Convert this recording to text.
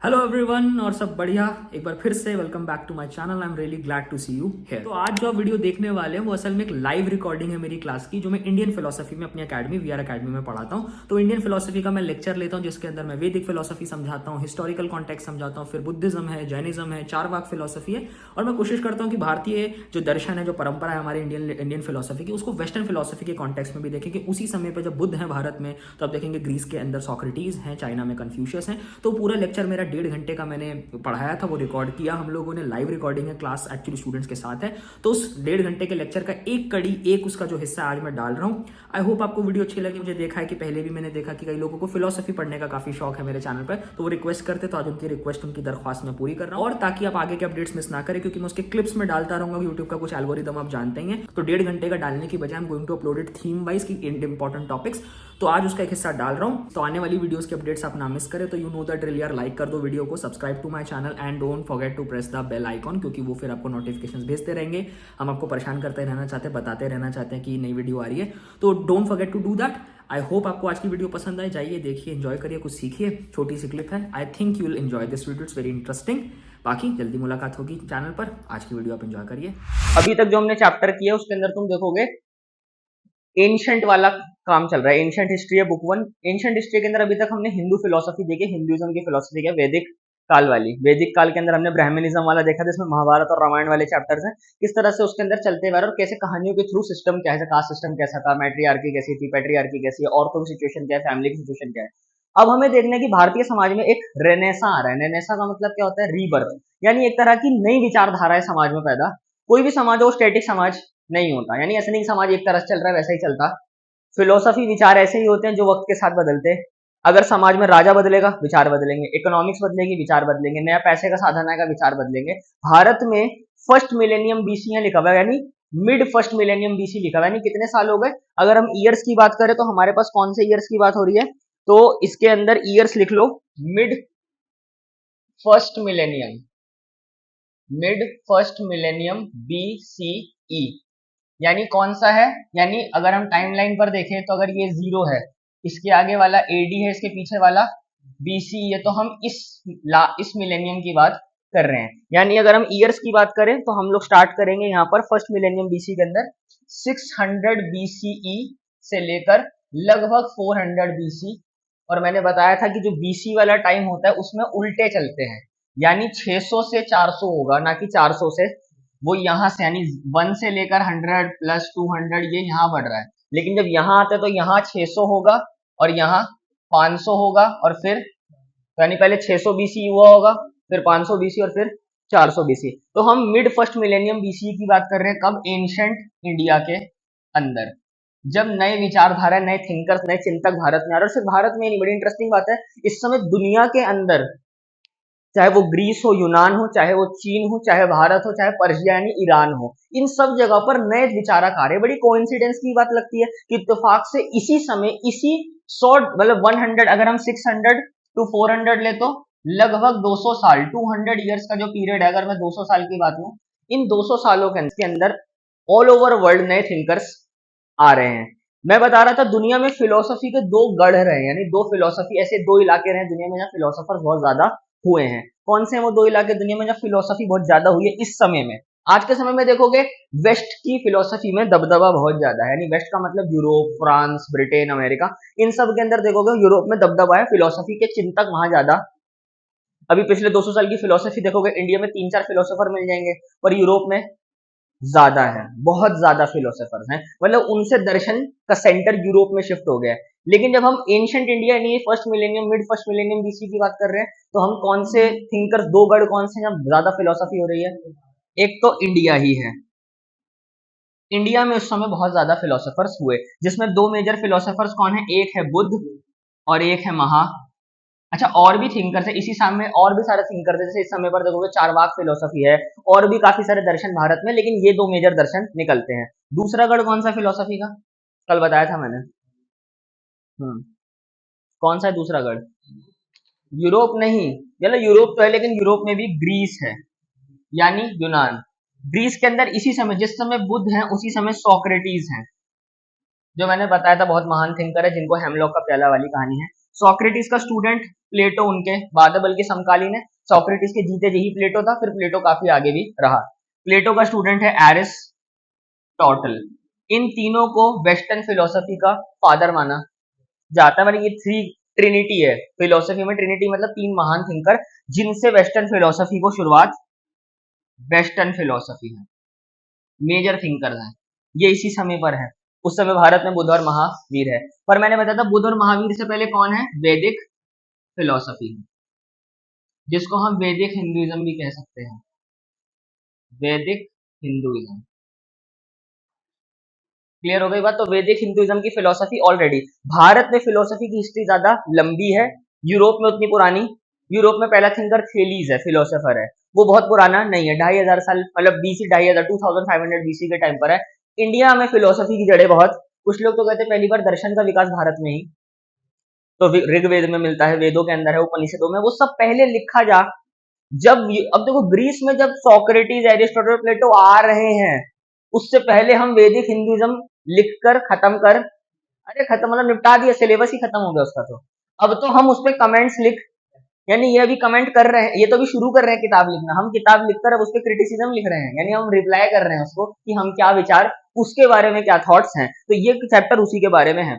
Hello everyone और सब बढ़िया। एक बार फिर से welcome back to my channel. I am really glad to see you here. तो आज जो वीडियो देखने वाले हैं वो असल में एक लाइव रिकॉर्डिंग है मेरी क्लास की, जो मैं इंडियन फिलोसफी में अपनी अकेडमी वीआर अकेडमी में पढ़ाता हूँ। तो इंडियन फिलोसफी का मैं लेक्चर लेता हूँ जिसके अंदर मैं वैदिक फिलोसफी समझाता हूँ, हिस्टोरिकल कॉन्टेक्स्ट समझाता हूँ, फिर बुद्धिज्म है, जैनिज्म है, चारवाक फिलोसफी है। और मैं कोशिश करता हूँ कि भारतीय जो दर्शन है, जो परंपरा है हमारे इंडियन फिलोसफी की, उसको वेस्टर्न फिलोसफी के कॉन्टेक्स्ट में भी देखें कि उसी समय पर जब बुद्ध है भारत में, तो आप देखेंगे ग्रीस के अंदर सॉक्रेटीज हैं, चाइना में कन्फ्यूशियस हैं। तो पूरा लेक्चर मेरा 1.5 घंटे का मैंने पढ़ाया था, वो रिकॉर्ड किया हम लोगों ने। लाइव रिकॉर्डिंग है, क्लास एक्चुअली स्टूडेंट्स के साथ है। तो उस 1.5 घंटे के लेक्चर का एक कड़ी, एक उसका जो हिस्सा आज मैं डाल रहा हूँ। आई होप आपको वीडियो अच्छी लगी। मुझे देखा है कि पहले भी मैंने देखा कि कई लोगों को फिलोसफी पढ़ने का काफी शौक है मेरे चैनल पर, तो वो रिक्वेस्ट करते, तो आज उनकी रिक्वेस्ट, उनकी दरख्वास्त मैं पूरी कर रहा हूँ। और ताकि आप आगे के अपडेट्स मिस ना करें, क्योंकि मैं उसके क्लिप्स में डालता रहूंगा, यूट्यूब का कुछ एल्गोरिदम आप जानते ही हैं। तो 1.5 घंटे का डालने की बजाय हम going to upload it theme wise की इंपॉर्टेंट टॉपिक्स। तो आज उसका एक हिस्सा डाल रहा हूँ। तो आने वाली वीडियोस के अपडेट्स आप ना मिस करें, तो यू नो द ड्रिल यार। लाइक कर दो वीडियो को, subscribe to my channel and don't forget to press the bell icon, क्योंकि वो फिर आपको नोटिफिकेशंस भेजते रहेंगे। हम आपको परेशान करते रहना चाहते हैं, बताते रहना चाहते हैं कि नई वीडियो आ रही है। तो don't forget to do that. I hope आपको आज की वीडियो पसंद आए। जाइए, देखिए, एंजॉय करिए, कुछ सीखिए। छोटी सी क्लिप है, I think you will enjoy this video, it's very interesting. बाकी जल्दी मुलाकात होगी चैनल पर। आज की वीडियो आप एंजॉय करिए। अभी तक जो हमने चैप्टर किया उसके अंदर तुम देखोगे एंशंट वाला काम चल रहा है। एंशंट हिस्ट्री है बुक 1। एंशंट हिस्ट्री के अंदर अभी तक हमने हिंदू फिलोसफी देखी, हिंदुइज्म की फिलोसफी है, वैदिक काल वाली। वैदिक काल के अंदर हमने ब्राह्मणिज्म वाला देखा था, जिसमें महाभारत और रामायण वाले चैप्टर्स हैं। किस तरह से उसके अंदर चलते हुए और कैसे कहानियों के थ्रू सिस्टम क्या है, कास्ट सिस्टम कैसा था, मैट्रियार्की कैसी थी, पैट्रियार्की कैसी है, औरतों की सिचुएशन क्या है, फैमिली की सिचुएशन क्या है। अब हमें देखना है कि भारतीय समाज में एक रेनेसा आ रहा है। रेनेसा का मतलब क्या होता है? रीबर्थ, यानी एक तरह की नई विचारधारा है समाज में पैदा। कोई भी समाज हो स्टैटिक समाज नहीं होता, यानी ऐसा नहीं कि समाज एक तरह से चल रहा है वैसा ही चलता। फिलोसफी विचार ऐसे ही होते हैं जो वक्त के साथ बदलते हैं। अगर समाज में राजा बदलेगा, विचार बदलेंगे, इकोनॉमिक्स बदलेगी, विचार बदलेंगे, नया पैसे का साधन आएगा, विचार बदलेंगे। भारत में फर्स्ट मिलेनियम बीसी है लिखा हुआ है, यानी मिड फर्स्ट मिलेनियम बीसी लिखा हुआ है, यानी कितने साल हो गए। अगर हम ईयर्स की बात करें तो हमारे पास कौन से ईयर्स की बात हो रही है, तो इसके अंदर ईयर्स लिख लो। Mid first millennium, mid first millennium BCE, यानी कौन सा है? यानी अगर हम टाइमलाइन पर देखें तो अगर ये 0 है, इसके आगे वाला एडी है, इसके पीछे वाला बीसी है, तो हम इस मिलेनियम की बात कर रहे हैं। यानी अगर हम ईयर्स की बात करें तो हम लोग स्टार्ट करेंगे यहाँ पर फर्स्ट मिलेनियम बीसी के अंदर 600 बीसीई से लेकर लगभग 400 बीसी। और मैंने बताया था कि जो बीसी वाला टाइम होता है उसमें उल्टे चलते हैं, यानी 600 से 400 होगा, ना कि 400 से। वो यहाँ से, यानी 1 से लेकर 100 प्लस 200 ये यहाँ बढ़ रहा है। लेकिन जब यहाँ आता है तो यहाँ 600 होगा और यहाँ 500 होगा, और फिर तो यानी पहले 600 बीसी हुआ होगा, फिर 500 बीसी और फिर 400 बीसी। तो हम मिड फर्स्ट मिलेनियम बीसी की बात कर रहे हैं। कब? एंशंट इंडिया के अंदर, जब नए विचारधारा, नए थिंकर्स, नए चिंतक भारत में आ रहे। और सिर्फ भारत में नहीं, बड़ी इंटरेस्टिंग बात है, इस समय दुनिया के अंदर, चाहे वो ग्रीस हो, यूनान हो, चाहे वो चीन हो, चाहे भारत हो, चाहे पर्शिया यानी ईरान हो, इन सब जगह पर नए विचारक आ रहे हैं। बड़ी कोइंसिडेंस की बात लगती है कि इत्तेफाक से इसी समय, इसी 100 मतलब 100, अगर हम 600 टू 400 ले तो लगभग 200 साल, 200 ईयर्स का जो पीरियड है, अगर मैं 200 साल की बात लूं, इन 200 सालों के अंदर ऑल ओवर वर्ल्ड नए थिंकर्स आ रहे हैं। मैं बता रहा था दुनिया में फिलोसफी के दो गढ़ रहे, यानी दो फिलोसफी, ऐसे दो इलाके रहे दुनिया में जहाँ फिलोसफर बहुत ज्यादा हुए हैं। कौन से हैं वो दो इलाके दुनिया में जहाँ फिलोसफी बहुत ज्यादा हुई है इस समय में? आज के समय में देखोगे वेस्ट की फिलोसफी में दबदबा बहुत ज्यादा है, यानी वेस्ट का मतलब यूरोप, फ्रांस, ब्रिटेन, अमेरिका, इन सब के अंदर देखोगे यूरोप में दबदबा है, फिलोसफी के चिंतक वहां ज्यादा। अभी पिछले 200 साल की फिलोसफी देखोगे, इंडिया में 3-4 फिलोसफर मिल जाएंगे, पर यूरोप में ज्यादा है, बहुत ज्यादा फिलोसोफर्स हैं। मतलब उनसे दर्शन का सेंटर यूरोप में शिफ्ट हो गया है। लेकिन जब हम एंशिएंट इंडिया यानी first millennium, mid first millennium BC की बात कर रहे हैं, तो हम कौन से थिंकर्स, दो गढ़ कौन से जहाँ ज्यादा फिलोसफी हो रही है? एक तो इंडिया ही है। इंडिया में उस समय बहुत ज्यादा फिलोसफर्स हुए, जिसमें दो मेजर फिलोसफर्स कौन है? एक है बुद्ध और एक है महा। अच्छा, और भी थिंकर्स है इसी सामने, और भी सारे थिंकर्स है, जैसे इस समय पर देखोगे चारवाक फिलोसफी है, और भी काफी सारे दर्शन भारत में, लेकिन ये दो मेजर दर्शन निकलते हैं। दूसरा गढ़ कौन सा फिलोसफी का? कल बताया था मैंने। कौन सा है दूसरा गढ़? यूरोप नहीं, चलो यूरोप तो है, लेकिन यूरोप में भी ग्रीस है, यानी यूनान। ग्रीस के अंदर इसी समय, जिस समय बुद्ध है उसी समय सोक्रेटिस है, जो मैंने बताया था बहुत महान थिंकर है, जिनको हेमलॉक का प्याला वाली कहानी है। सोक्रेटिस का स्टूडेंट प्लेटो उनके बाद है, बल्कि समकालीन है। सोक्रेटिस के जीते जी प्लेटो था, फिर प्लेटो काफी आगे भी रहा। प्लेटो का स्टूडेंट है एरिस्टोटल। इन तीनों को वेस्टर्न फिलोसफी का फादर माना जाता है। मतलब ये थ्री ट्रिनिटी है फिलोसफी में। ट्रिनिटी मतलब तीन महान थिंकर जिनसे वेस्टर्न फिलोसफी को शुरुआत, वेस्टर्न फिलोसफी है, मेजर थिंकर्स हैं ये इसी समय पर है। उस समय भारत में बुद्ध और महावीर है। पर मैंने बताया था बुद्ध और महावीर से पहले कौन है? वैदिक फिलोसफी है, जिसको हम वैदिक हिंदुइज्म भी कह सकते हैं। वैदिक हिंदुइज्म, क्लियर हो गई बात। तो वैदिक हिंदुइज्म की फिलोसफी ऑलरेडी, भारत में फिलोसफी की हिस्ट्री ज्यादा लंबी है, यूरोप में उतनी पुरानी। यूरोप में पहला थिंकर थेलीज है, फिलोसोफर है, वो बहुत पुराना नहीं है, 2500 साल, मतलब बीसी 2500, 2500 बीसी के टाइम पर है। इंडिया में फिलोसफी की जड़ें बहुत, कुछ लोग तो कहते हैं पहली बार दर्शन का विकास भारत में ही, तो ऋग्वेद में मिलता है, वेदों के अंदर है, उपनिषदों में, वो सब पहले लिखा जा, जब अब देखो ग्रीस में जब सोक्रेटिस, एरिस्टोटल, प्लेटो आ रहे हैं, उससे पहले हम वैदिक हिंदुइज्म लिखकर खत्म कर, अरे खत्म मतलब निपटा दिया, सिलेबस ही खत्म हो गया उसका। तो अब तो हम उस पर कमेंट्स लिख, यानी ये अभी कमेंट कर रहे हैं, ये तो अभी शुरू कर रहे हैं किताब लिखना, हम किताब लिखकर अब उस पर क्रिटिसिज्म लिख रहे हैं, यानी हम रिप्लाई कर रहे हैं उसको कि हम क्या विचार, उसके बारे में क्या थॉट्स हैं। तो ये चैप्टर उसी के बारे में है।